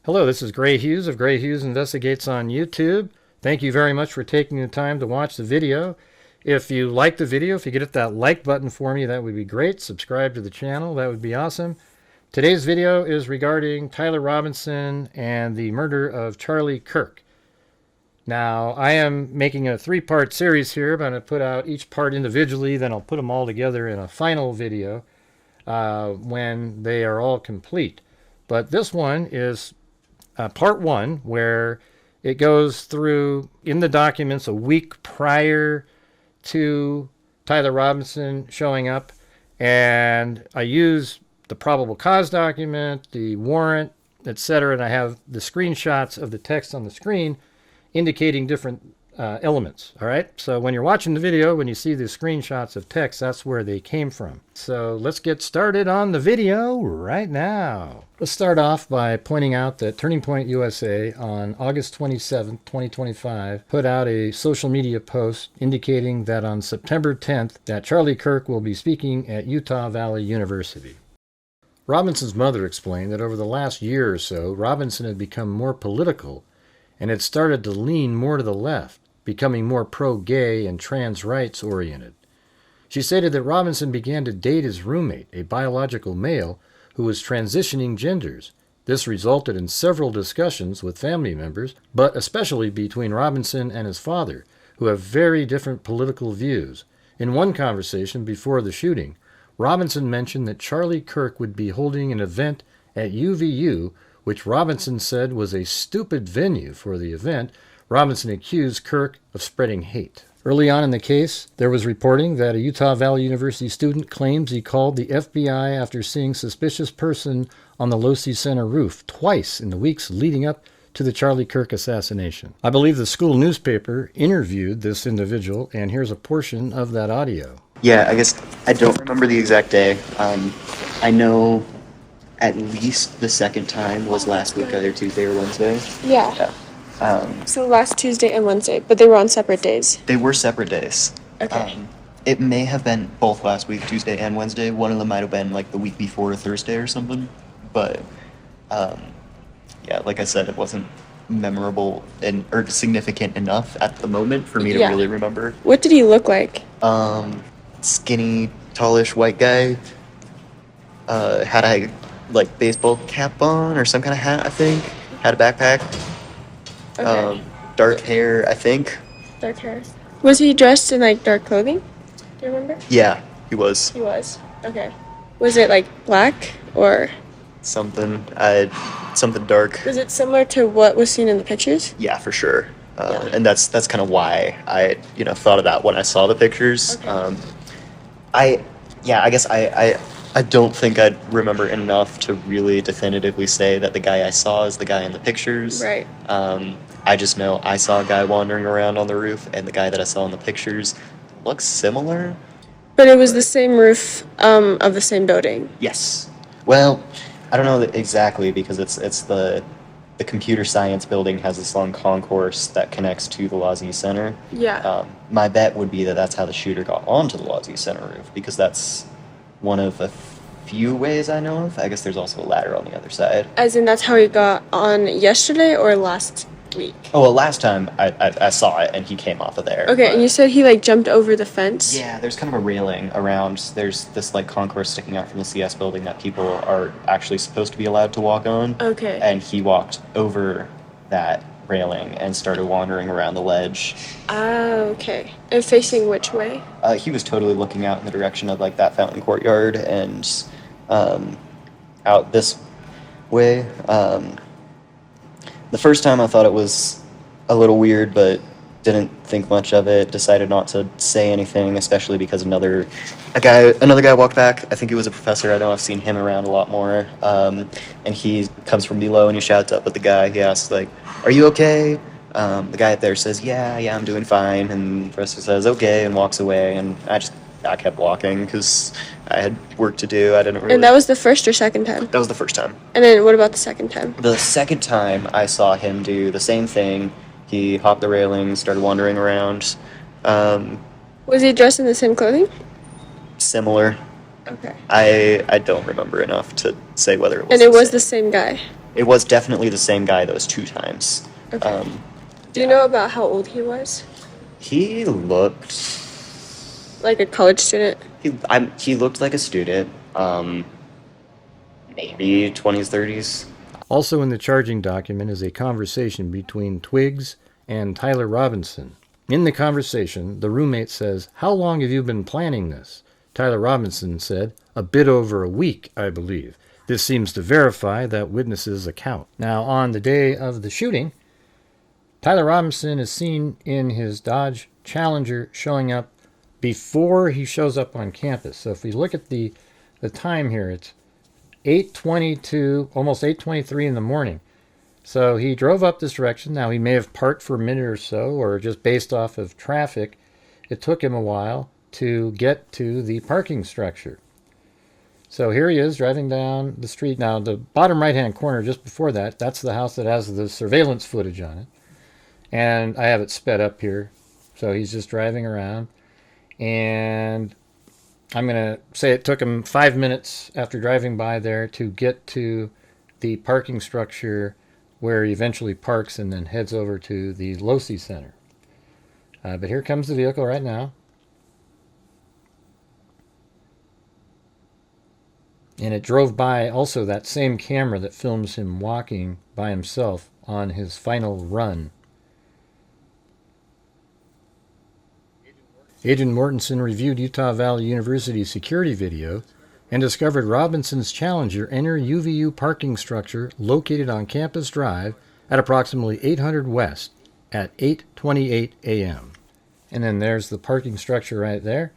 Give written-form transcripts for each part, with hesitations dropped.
Hello, this is Gray Hughes of Gray Hughes Investigates on YouTube. Thank you very much for taking the time to watch the video. If you like the video, if you could hit that like button for me, that would be great. Subscribe to the channel, that would be awesome. Today's video is regarding Tyler Robinson and the murder of Charlie Kirk. Now, I am making a three-part series here, but I'm going to put out each part individually, then I'll put them all together in a final video when they are all complete. But this one is part one, where it goes through in the documents a week prior to Tyler Robinson showing up, and I use the probable cause document, the warrant, etc., and I have the screenshots of the text on the screen indicating different elements. All right, so when you're watching the video, when you see the screenshots of text, that's where they came from. So let's get started on the video right now. Let's start off by pointing out that Turning Point USA on August 27, 2025 put out a social media post indicating that on September 10th that Charlie Kirk will be speaking at Utah Valley University. Robinson's mother explained that over the last year or so, Robinson had become more political and had started to lean more to the left, becoming more pro-gay and trans rights oriented. She stated that Robinson began to date his roommate, a biological male, who was transitioning genders. This resulted in several discussions with family members, but especially between Robinson and his father, who have very different political views. In one conversation before the shooting, Robinson mentioned that Charlie Kirk would be holding an event at UVU, which Robinson said was a stupid venue for the event. Robinson accused Kirk of spreading hate. Early on in the case, there was reporting that a Utah Valley University student claims he called the FBI after seeing a suspicious person on the Losi Center roof twice in the weeks leading up to the Charlie Kirk assassination. I believe the school newspaper interviewed this individual, and here's a portion of that audio. Yeah, I guess I don't remember the exact day. I know at least the second time was last week, either Tuesday or Wednesday. Yeah. So last Tuesday and Wednesday, but they were on separate days. They were separate days. Okay. It may have been both last week, Tuesday and Wednesday. One of them might have been like the week before Thursday or something. But yeah, like I said, it wasn't memorable or significant enough at the moment for me to really remember. What did he look like? Skinny, tallish white guy. Had a like baseball cap on or some kind of hat, I think. Had a backpack. Okay. Dark hair, I think. Dark hair. Was he dressed in like dark clothing? Do you remember? Yeah, he was. He was. Okay. Was it like black or something dark? Was it similar to what was seen in the pictures? Yeah, for sure. And that's kind of why I thought of that when I saw the pictures. Okay. I guess I don't think I'd remember enough to really definitively say that the guy I saw is the guy in the pictures. Right. I just know I saw a guy wandering around on the roof, and the guy that I saw in the pictures looks similar. But it was the same roof of the same building. Yes. Well, I don't know exactly because it's the computer science building has this long concourse that connects to the Losi Center. Yeah. My bet would be that that's how the shooter got onto the Losi Center roof, because that's one of a few ways I know of. I guess there's also a ladder on the other side. As in that's how he got on yesterday or last week? Oh, well, last time I saw it and he came off of there. Okay, and you said he like jumped over the fence? Yeah, there's kind of a railing around. There's this like concourse sticking out from the CS building that people are actually supposed to be allowed to walk on. Okay. And he walked over that railing and started wandering around the ledge. Ah, okay. And facing which way? He was totally looking out in the direction of like that fountain courtyard and out this way. The first time I thought it was a little weird, but didn't think much of it. Decided not to say anything, especially because another guy walked back. I think he was a professor. I know I've seen him around a lot more. And he comes from below and he shouts up at the guy. He asks like, "Are you okay?" The guy up there says, yeah, I'm doing fine. And the professor says, okay, and walks away. And I kept walking because I had work to do. I didn't really... And that was the first or second time? That was the first time. And then what about the second time? The second time I saw him do the same thing. He hopped the railing, started wandering around. Was he dressed in the same clothing? Similar. Okay. I don't remember enough to say whether it was And it was same. the same guy? it was definitely the same guy those 2 times. Okay. Do you know about how old he was? He looked Like a college student? he looked like a student, maybe 20s, 30s. Also in the charging document is a conversation between Twiggs and Tyler Robinson. In the conversation, the roommate says, "How long have you been planning this?" Tyler Robinson said, "A bit over a week, I believe." This seems to verify that witness's account. Now, on the day of the shooting, Tyler Robinson is seen in his Dodge Challenger showing up before he shows up on campus. So if we look at the time here, it's 8:22, almost 8:23 in the morning. So he drove up this direction. Now he may have parked for a minute or so, or just based off of traffic, it took him a while to get to the parking structure. So here he is driving down the street. Now the bottom right-hand corner just before that, that's the house that has the surveillance footage on it. And I have it sped up here. So he's just driving around. And I'm going to say it took him 5 minutes after driving by there to get to the parking structure where he eventually parks and then heads over to the Losi Center. But here comes the vehicle right now. And it drove by also that same camera that films him walking by himself on his final run. Agent Mortensen reviewed Utah Valley University security video and discovered Robinson's Challenger enter UVU parking structure located on Campus Drive at approximately 800 West at 8:28 a.m. And then there's the parking structure right there.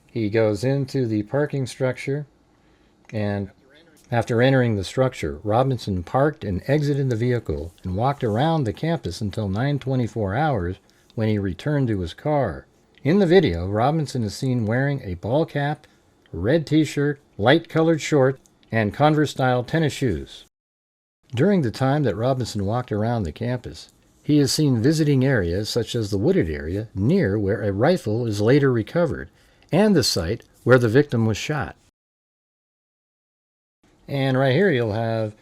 He goes into the parking structure, and after entering the structure, Robinson parked and exited the vehicle and walked around the campus until 9:24 hours when he returned to his car. In the video, Robinson is seen wearing a ball cap, red t-shirt, light-colored shorts, and Converse-style tennis shoes. During the time that Robinson walked around the campus, he is seen visiting areas such as the wooded area near where a rifle is later recovered, and the site where the victim was shot. And right here you'll have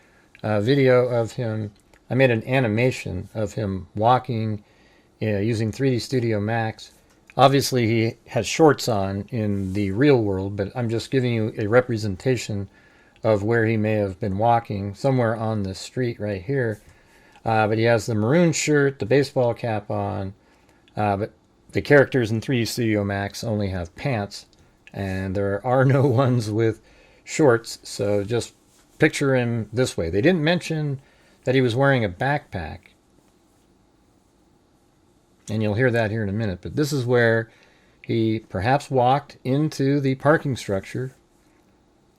a video of him. I made an animation of him walking using 3D Studio Max. Obviously, he has shorts on in the real world, but I'm just giving you a representation of where he may have been walking, somewhere on the street right here. But he has the maroon shirt, the baseball cap on, but the characters in 3D Studio Max only have pants, and there are no ones with shorts, so just picture him this way. They didn't mention that he was wearing a backpack, and you'll hear that here in a minute, but this is where he perhaps walked into the parking structure.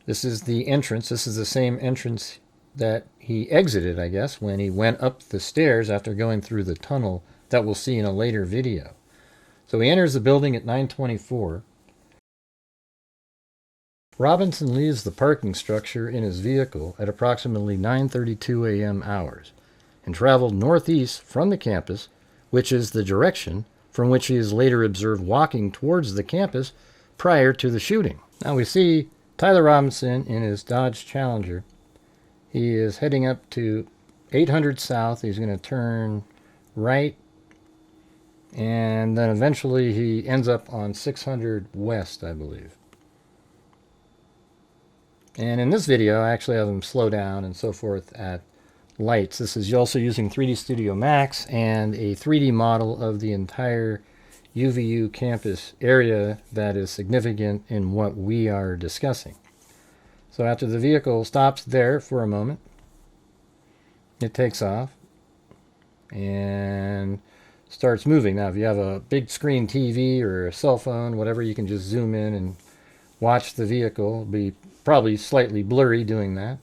This is the entrance. This is the same entrance that he exited, I guess, when he went up the stairs after going through the tunnel that we'll see in a later video. So he enters the building at 9:24. Robinson leaves the parking structure in his vehicle at approximately 9:32 a.m. hours and traveled northeast from the campus, which is the direction from which he is later observed walking towards the campus prior to the shooting. Now we see Tyler Robinson in his Dodge Challenger. He is heading up to 800 South. He's going to turn right, and then eventually he ends up on 600 West, I believe. And in this video, I actually have him slow down and so forth at lights. This is also using 3D Studio Max and a 3D model of the entire UVU campus area that is significant in what we are discussing. So after the vehicle stops there for a moment, it takes off and starts moving. Now, if you have a big screen TV or a cell phone, whatever, you can just zoom in and watch the vehicle. It'll be probably slightly blurry doing that.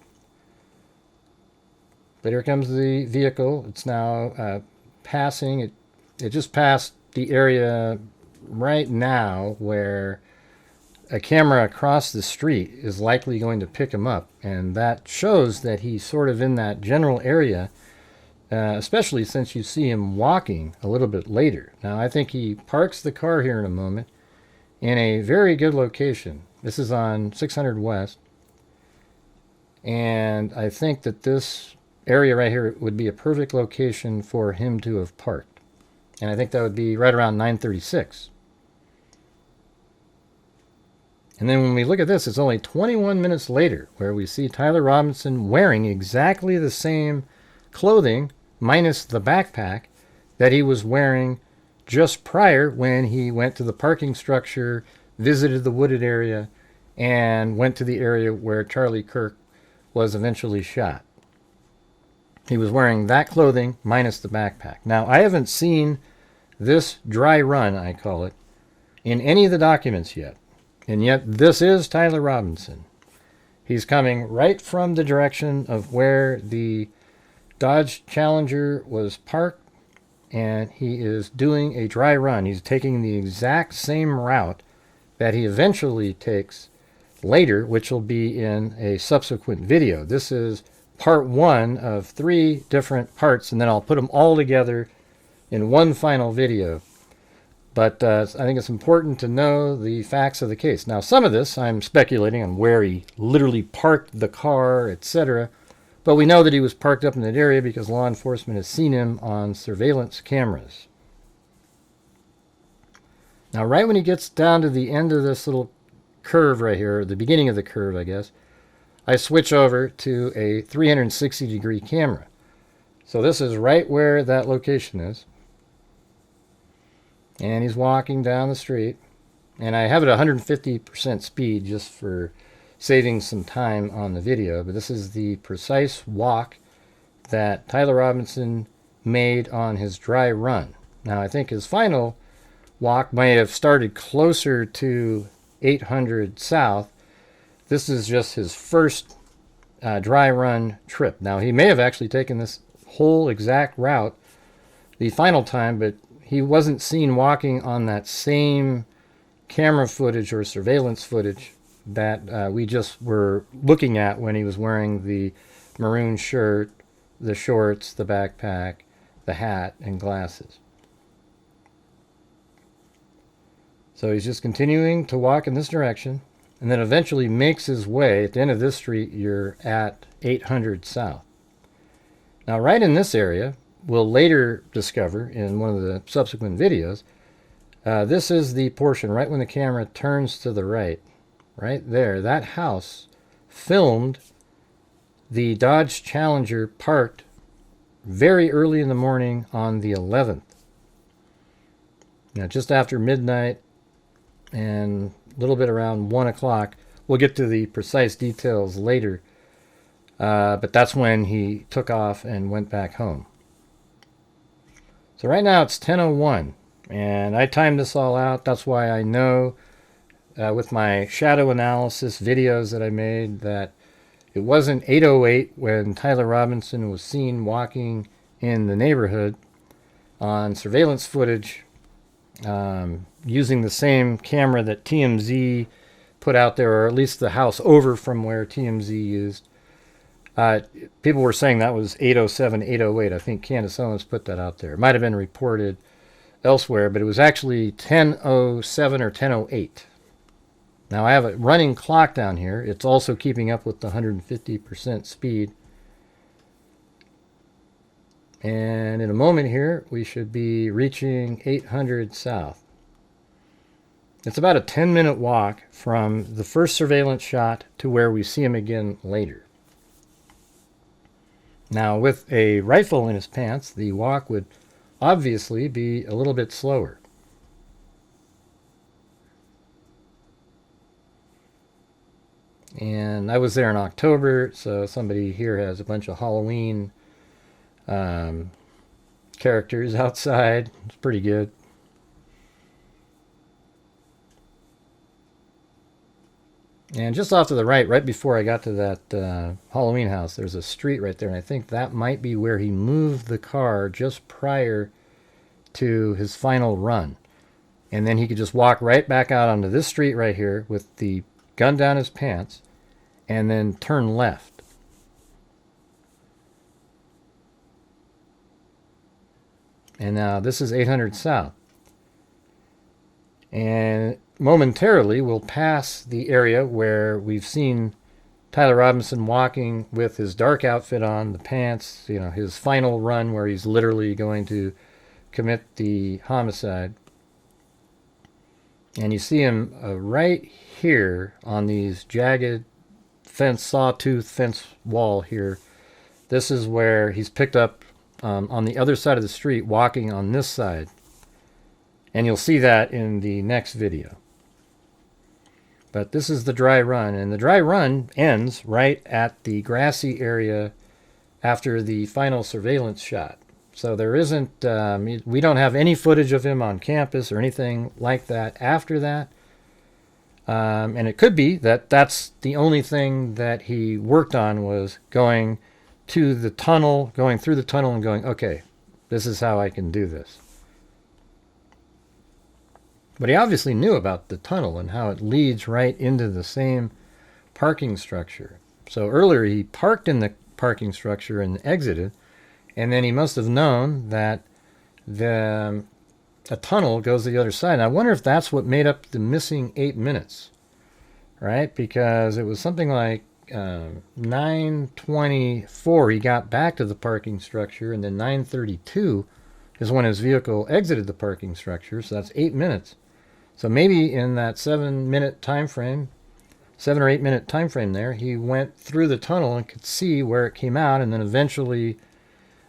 But here comes the vehicle. It's now passing. It just passed the area right now where a camera across the street is likely going to pick him up. And that shows that he's sort of in that general area, especially since you see him walking a little bit later. Now, I think he parks the car here in a moment in a very good location. This is on 600 West. And I think that this area right here would be a perfect location for him to have parked. And I think that would be right around 9:36. And then when we look at this, it's only 21 minutes later where we see Tyler Robinson wearing exactly the same clothing, minus the backpack, that he was wearing just prior when he went to the parking structure, visited the wooded area, and went to the area where Charlie Kirk was eventually shot. He was wearing that clothing minus the backpack. Now, I haven't seen this dry run, I call it, in any of the documents yet. And yet, this is Tyler Robinson. He's coming right from the direction of where the Dodge Challenger was parked, and he is doing a dry run. He's taking the exact same route that he eventually takes later, which will be in a subsequent video. This is part 1 of 3 different parts, and then I'll put them all together in one final video. But I think it's important to know the facts of the case. Now, some of this I'm speculating on where he literally parked the car, etc. But we know that he was parked up in that area because law enforcement has seen him on surveillance cameras. Now, right when he gets down to the end of this little curve right here, or the beginning of the curve, I guess, I switch over to a 360-degree camera. So this is right where that location is. And he's walking down the street. And I have it at 150% speed just for saving some time on the video. But this is the precise walk that Tyler Robinson made on his dry run. Now, I think his final walk may have started closer to 800 South. This is just his first dry run trip. Now, he may have actually taken this whole exact route the final time, but he wasn't seen walking on that same camera footage or surveillance footage that we just were looking at when he was wearing the maroon shirt, the shorts, the backpack, the hat, and glasses. So he's just continuing to walk in this direction, and then eventually makes his way. At the end of this street, you're at 800 South. Now, right in this area, we'll later discover in one of the subsequent videos, this is the portion right when the camera turns to the right. Right there, that house filmed the Dodge Challenger parked very early in the morning on the 11th. Now, just after midnight and a little bit around 1 o'clock. We'll get to the precise details later, but that's when he took off and went back home. So right now it's 10:01, and I timed this all out. That's why I know with my shadow analysis videos that I made that it wasn't 8:08 when Tyler Robinson was seen walking in the neighborhood on surveillance footage using the same camera that TMZ put out there, or at least the house over from where TMZ used. People were saying that was 8:07, 8:08. I think Candace Owens put that out there. It might have been reported elsewhere, but it was actually 10:07 or 10:08. Now I have a running clock down here. It's also keeping up with the 150% speed. And in a moment here, we should be reaching 800 South. It's about a 10-minute walk from the first surveillance shot to where we see him again later. Now, with a rifle in his pants, the walk would obviously be a little bit slower. And I was there in October, so somebody here has a bunch of Halloween characters outside. It's pretty good. And just off to the right before I got to that Halloween house, there's a street right there, and I think that might be where he moved the car just prior to his final run. And then he could just walk right back out onto this street right here with the gun down his pants and then turn left. And now this is 800 South. And momentarily we'll pass the area where we've seen Tyler Robinson walking with his dark outfit on, the pants, you know, his final run where he's literally going to commit the homicide. And you see him right here on these jagged fence, sawtooth fence wall here. This is where he's picked up on the other side of the street, walking on this side. And you'll see that in the next video. But this is the dry run, and the dry run ends right at the grassy area after the final surveillance shot. So there isn't, we don't have any footage of him on campus or anything like that after that. And it could be that that's the only thing that he worked on, was going to the tunnel, going through the tunnel and going, okay, this is how I can do this. But he obviously knew about the tunnel and how it leads right into the same parking structure. So earlier he parked in the parking structure and exited, and then he must have known that a tunnel goes to the other side. And I wonder if that's what made up the missing 8 minutes, right? Because it was something like 9:24 he got back to the parking structure, and then 9:32 is when his vehicle exited the parking structure. So that's 8 minutes. So maybe in that 7-minute time frame, 7 or 8 minute time frame there, he went through the tunnel and could see where it came out, and then eventually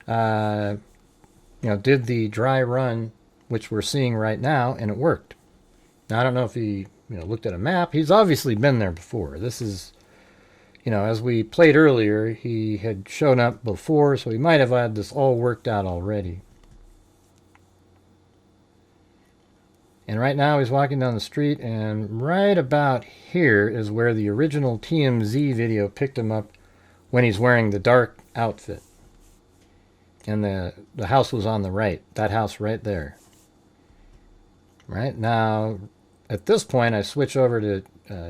did the dry run, which we're seeing right now, and it worked. Now, I don't know if he looked at a map. He's obviously been there before. This is, as we played earlier, he had shown up before, so he might have had this all worked out already. And right now he's walking down the street, and right about here is where the original TMZ video picked him up, when he's wearing the dark outfit. And the house was on the right, that house right there. Right now, at this point, I switch over to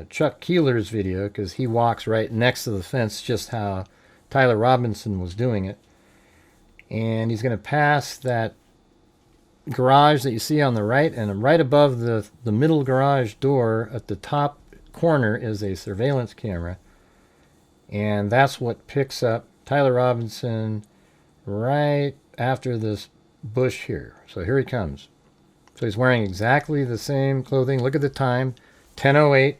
Chuck Keeler's video, because he walks right next to the fence, just how Tyler Robinson was doing it. And he's going to pass that garage that you see on the right, and right above the middle garage door at the top corner is a surveillance camera, and that's what picks up Tyler Robinson right after this bush here. So here he comes. So he's wearing exactly the same clothing. Look at the time, 10:08.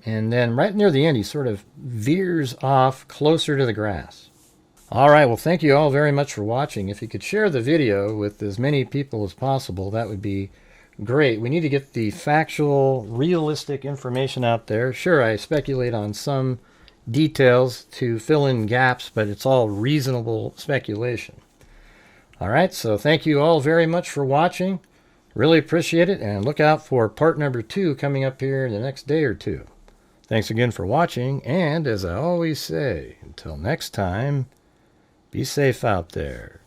And then right near the end, he sort of veers off closer to the grass. All right, well, thank you all very much for watching. If you could share the video with as many people as possible, that would be great. We need to get the factual, realistic information out there. Sure, I speculate on some details to fill in gaps, but it's all reasonable speculation. All right, so thank you all very much for watching. Really appreciate it, and look out for part number 2 coming up here in the next day or two. Thanks again for watching, and as I always say, until next time, be safe out there.